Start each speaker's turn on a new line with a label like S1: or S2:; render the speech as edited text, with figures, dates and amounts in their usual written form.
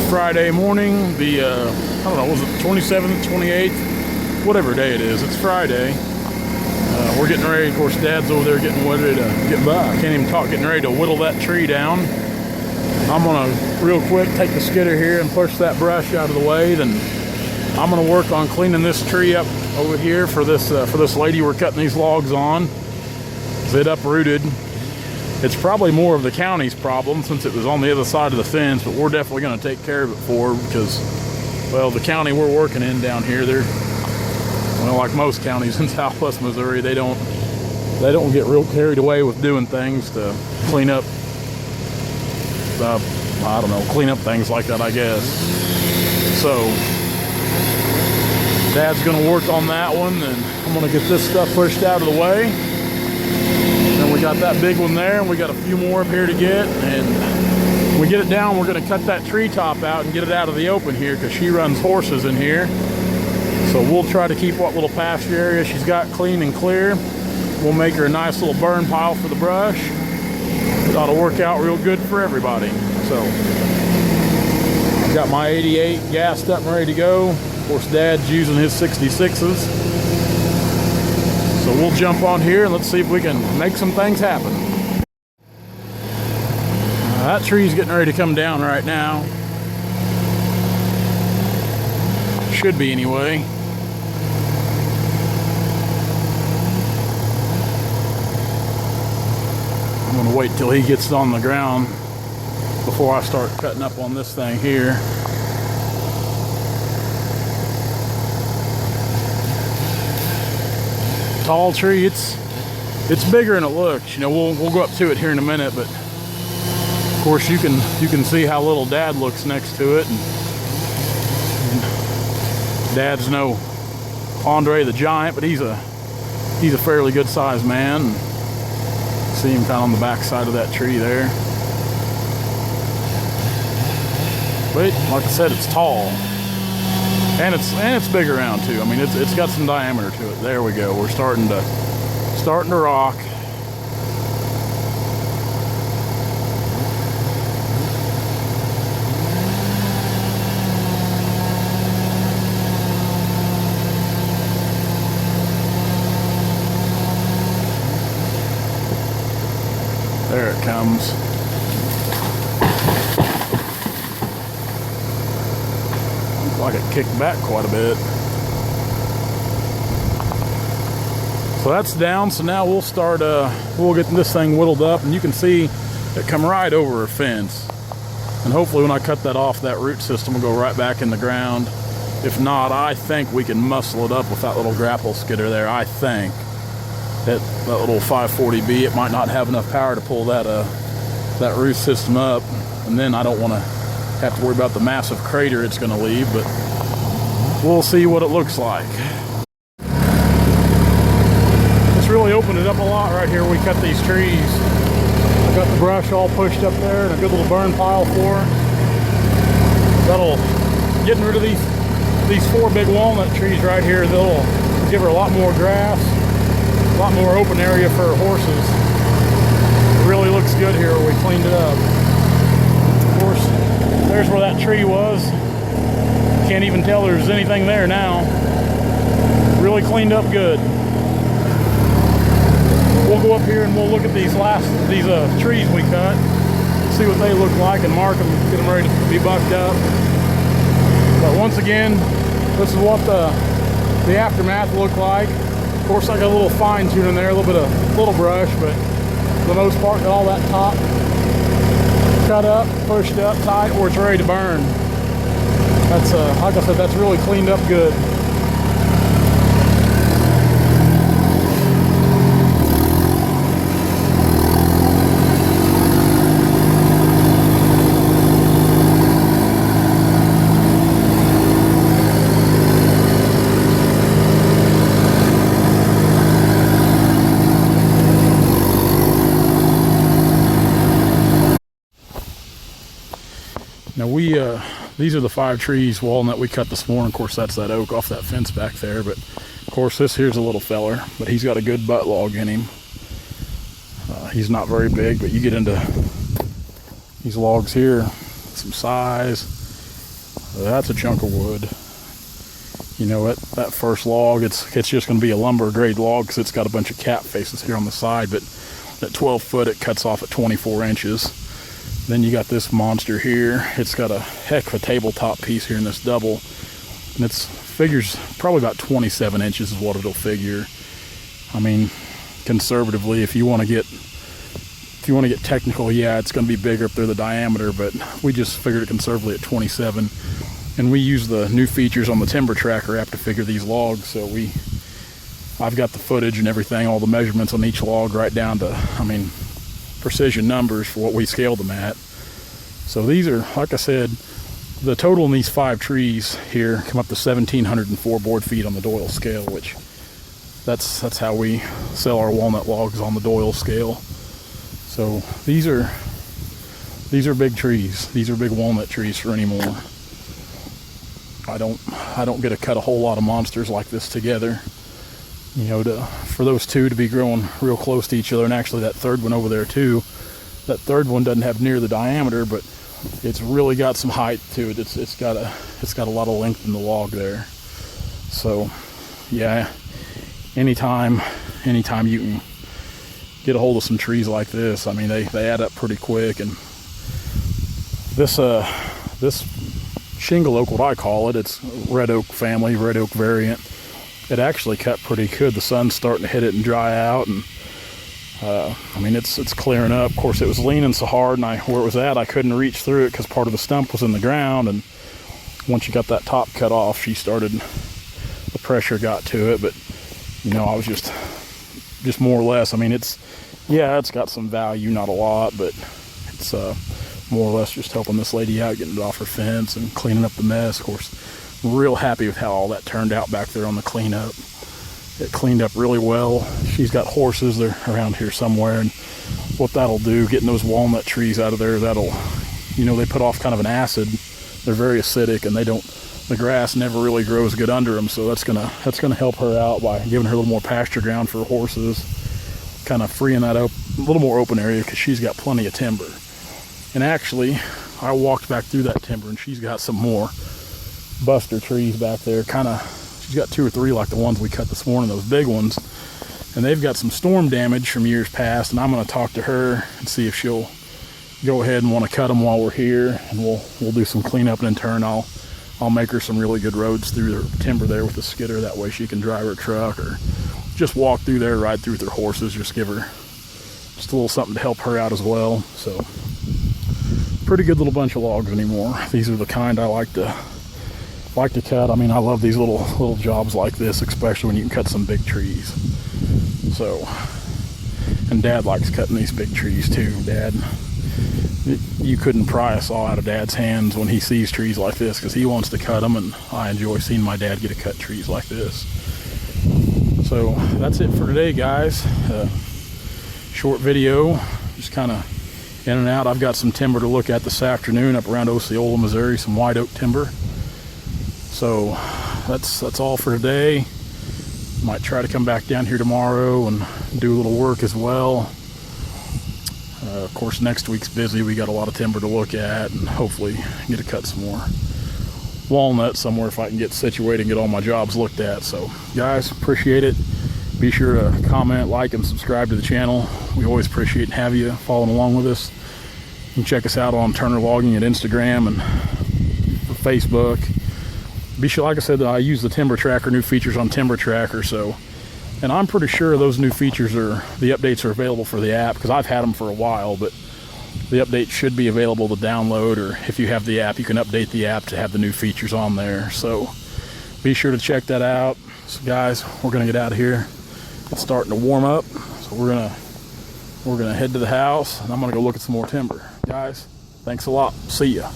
S1: Friday morning, the, I don't know, was it 27th, 28th? Whatever day it is, it's Friday. We're getting ready, of course, Dad's over there getting ready to I can't even talk, getting ready to whittle that tree down. I'm gonna, real quick, take the skidder here and push that brush out of the way. Then I'm gonna work on cleaning this tree up over here for this lady we're cutting these logs on. It uprooted. It's probably more of the county's problem since it was on the other side of the fence, but we're definitely going to take care of it for her because, well, the county we're working in down here, they're, well, like most counties in Southwest Missouri, they don't get real carried away with doing things to clean up, I don't know, clean up things like that, I guess. So Dad's going to work on that one, and I'm going to get this stuff pushed out of the way. And we got that big one there, and we got a few more up here to get. And when we get it down, we're going to cut that tree top out and get it out of the open here because she runs horses in here. So we'll try to keep what little pasture area she's got clean and clear. We'll make her a nice little burn pile for the brush. It ought to work out real good for everybody. So I've got my 88 gassed up and ready to go. Of course, Dad's using his 66s. So we'll jump on here and let's see if we can make some things happen. That tree's getting ready to come down right now. Should be anyway. I'm gonna wait till he gets on the ground before I start cutting up on this thing here. Tall tree, it's bigger than it looks. You know, we'll go up to it here in a minute, but of course you can see how little Dad looks next to it. And Dad's no Andre the Giant, but he's a fairly good sized man. And see him kind of on the back side of that tree there. But like I said, it's tall. And it's big around too. I mean, it's got some diameter to it. There we go. We're starting to rock. There it comes. Like it kicked back quite a bit. So that's down. So now we'll start we'll get this thing whittled up, and you can see it come right over a fence. And hopefully when I cut that off, that root system will go right back in the ground. If not, I think we can muscle it up with that little grapple skidder there. I think that little 540B, it might not have enough power to pull that root system up, and then I don't want to have to worry about the massive crater it's going to leave, but we'll see what it looks like. It's really opened it up a lot right here. We cut these trees. I got the brush all pushed up there and a good little burn pile for her. That'll, getting rid of these 4 big walnut trees right here, they'll give her a lot more grass, a lot more open area for her horses. It really looks good here where we cleaned it up. Of course, there's where that tree was. Can't even tell there's anything there now. Really cleaned up good. We'll go up here and we'll look at these trees we cut, see what they look like, and mark them, get them ready to be bucked up. But once again, this is what the aftermath looked like. Of course, I got a little fine tuning there, a little brush, but for the most part, got all that top cut up, pushed up tight, or it's ready to burn. That's like I said, that's really cleaned up good. Now these are the 5 trees, walnut, we cut this morning. Of course, that's that oak off that fence back there. But of course, this here's a little feller, but he's got a good butt log in him. He's not very big, but you get into these logs here, some size. That's a chunk of wood. You know what? That first log, it's just going to be a lumber grade log because it's got a bunch of cap faces here on the side, but at 12 foot it cuts off at 24 inches. Then you got this monster here. It's got a heck of a tabletop piece here in this double, and it's figures probably about 27 inches is what it'll figure. I mean, conservatively, if you want to get technical, yeah, it's going to be bigger up there, the diameter, but we just figured it conservatively at 27. And we use the new features on the Timber Tracker app to figure these logs. So I've got the footage and everything, all the measurements on each log right down to, I mean, precision numbers for what we scaled them at. So these are, like I said, the total in these 5 trees here come up to 1,704 board feet on the Doyle scale, which that's how we sell our walnut logs on the Doyle scale. So these are big trees. These are big walnut trees for anymore. I don't get to cut a whole lot of monsters like this together. You know, for those two to be growing real close to each other, and actually that third one over there too. That third one doesn't have near the diameter, but it's really got some height to it. It's got a lot of length in the log there. So yeah, anytime you can get a hold of some trees like this, I mean they add up pretty quick. And this shingle oak, what I call it, it's red oak family, red oak variant. It actually cut pretty good. The sun's starting to hit it and dry out, and I mean it's clearing up. Of course, it was leaning so hard, and where it was at, I couldn't reach through it because part of the stump was in the ground. And once you got that top cut off, the pressure got to it. But you know, I was just more or less. I mean, it's got some value, not a lot, but it's more or less just helping this lady out, getting it off her fence and cleaning up the mess. Of course, real happy with how all that turned out back there on the cleanup. It cleaned up really well. She's got horses, they're around here somewhere, and what that'll do, getting those walnut trees out of there, that'll, you know, they put off kind of an acid. They're very acidic, and the grass never really grows good under them, so that's gonna help her out by giving her a little more pasture ground for horses, kind of freeing that up, a little more open area, because she's got plenty of timber. And actually, I walked back through that timber, and she's got some more buster trees back there. She's got 2 or 3 like the ones we cut this morning, those big ones. And they've got some storm damage from years past, and I'm going to talk to her and see if she'll go ahead and want to cut them while we're here, and we'll do some cleanup, and in turn I'll make her some really good roads through the timber there with the skidder. That way she can drive her truck or just walk through there, ride through with her horses, just give her just a little something to help her out as well. So pretty good little bunch of logs anymore. These are the kind I like to cut. I mean, I love these little jobs like this, especially when you can cut some big trees. So, and Dad likes cutting these big trees too. Dad, you couldn't pry a saw out of Dad's hands when he sees trees like this, because he wants to cut them, and I enjoy seeing my dad get to cut trees like this. So that's it for today, guys. Short video, just kind of in and out. I've got some timber to look at this afternoon up around Osceola, Missouri, some white oak timber. So that's all for today. Might try to come back down here tomorrow and do a little work as well. Of course, next week's busy. We got a lot of timber to look at, and hopefully get to cut some more walnut somewhere if I can get situated and get all my jobs looked at. So guys, appreciate it. Be sure to comment, like, and subscribe to the channel. We always appreciate having you following along with us. You can check us out on Turner Logging at Instagram and Facebook. Be sure, like I said, that I use the Timber Tracker, new features on Timber Tracker. So, and I'm pretty sure those new features the updates are available for the app, because I've had them for a while, but the update should be available to download, or if you have the app, you can update the app to have the new features on there. So be sure to check that out. So guys, we're gonna get out of here. It's starting to warm up, so we're gonna head to the house, and I'm gonna go look at some more timber. Guys, thanks a lot. See ya.